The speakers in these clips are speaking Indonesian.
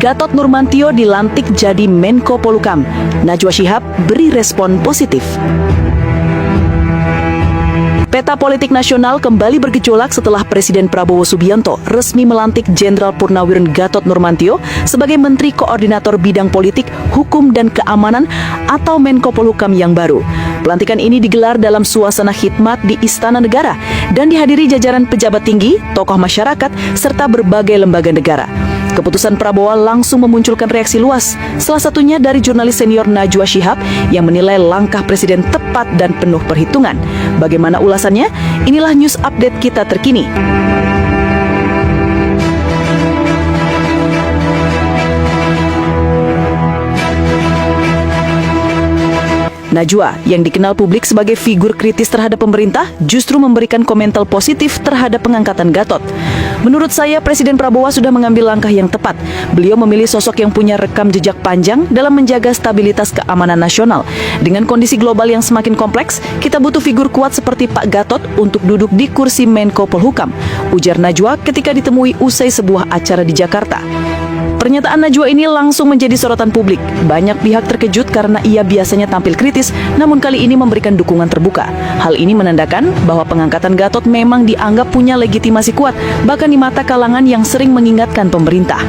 Gatot Nurmantio dilantik jadi Menko Polhukam. Najwa Shihab beri respon positif. Peta politik nasional kembali bergejolak setelah Presiden Prabowo Subianto resmi melantik Jenderal Purnawirawan Gatot Nurmantio sebagai Menteri Koordinator Bidang Politik, Hukum dan Keamanan atau Menko Polhukam yang baru. Pelantikan ini digelar dalam suasana khidmat di Istana Negara dan dihadiri jajaran pejabat tinggi, tokoh masyarakat, serta berbagai lembaga negara. Keputusan Prabowo langsung memunculkan reaksi luas, salah satunya dari jurnalis senior Najwa Shihab yang menilai langkah Presiden tepat dan penuh perhitungan. Bagaimana ulasannya? Inilah news update kita terkini. Najwa, yang dikenal publik sebagai figur kritis terhadap pemerintah, justru memberikan komentar positif terhadap pengangkatan Gatot. Menurut saya, Presiden Prabowo sudah mengambil langkah yang tepat. Beliau memilih sosok yang punya rekam jejak panjang dalam menjaga stabilitas keamanan nasional. Dengan kondisi global yang semakin kompleks, kita butuh figur kuat seperti Pak Gatot untuk duduk di kursi Menko Polhukam, ujar Najwa ketika ditemui usai sebuah acara di Jakarta. Pernyataan Najwa ini langsung menjadi sorotan publik. Banyak pihak terkejut karena ia biasanya tampil kritis, namun kali ini memberikan dukungan terbuka. Hal ini menandakan bahwa pengangkatan Gatot memang dianggap punya legitimasi kuat, bahkan di mata kalangan yang sering mengingatkan pemerintah.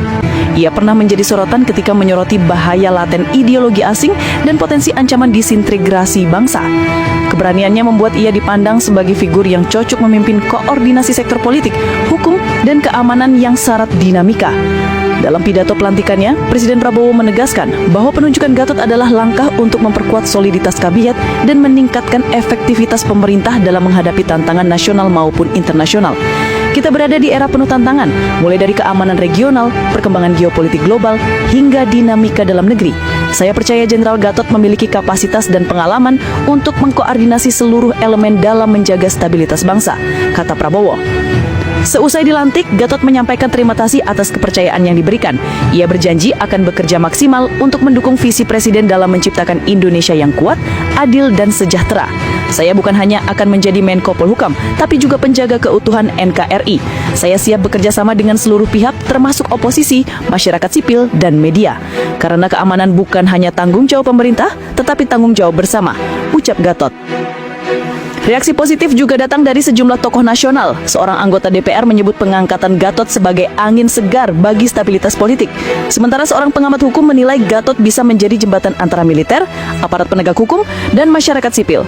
Ia pernah menjadi sorotan ketika menyoroti bahaya laten ideologi asing dan potensi ancaman disintegrasi bangsa. Keberaniannya membuat ia dipandang sebagai figur yang cocok memimpin koordinasi sektor politik, hukum, dan keamanan yang syarat dinamika. Dalam pidato pelantikannya, Presiden Prabowo menegaskan bahwa penunjukan Gatot adalah langkah untuk memperkuat soliditas kabinet dan meningkatkan efektivitas pemerintah dalam menghadapi tantangan nasional maupun internasional. Kita berada di era penuh tantangan, mulai dari keamanan regional, perkembangan geopolitik global, hingga dinamika dalam negeri. Saya percaya Jenderal Gatot memiliki kapasitas dan pengalaman untuk mengkoordinasi seluruh elemen dalam menjaga stabilitas bangsa, kata Prabowo. Seusai dilantik, Gatot menyampaikan terima kasih atas kepercayaan yang diberikan. Ia berjanji akan bekerja maksimal untuk mendukung visi Presiden dalam menciptakan Indonesia yang kuat, adil, dan sejahtera. Saya bukan hanya akan menjadi Menko Polhukam, tapi juga penjaga keutuhan NKRI. Saya siap bekerja sama dengan seluruh pihak, termasuk oposisi, masyarakat sipil, dan media. Karena keamanan bukan hanya tanggung jawab pemerintah, tetapi tanggung jawab bersama, ucap Gatot. Reaksi positif juga datang dari sejumlah tokoh nasional. Seorang anggota DPR menyebut pengangkatan Gatot sebagai angin segar bagi stabilitas politik. Sementara seorang pengamat hukum menilai Gatot bisa menjadi jembatan antara militer, aparat penegak hukum, dan masyarakat sipil.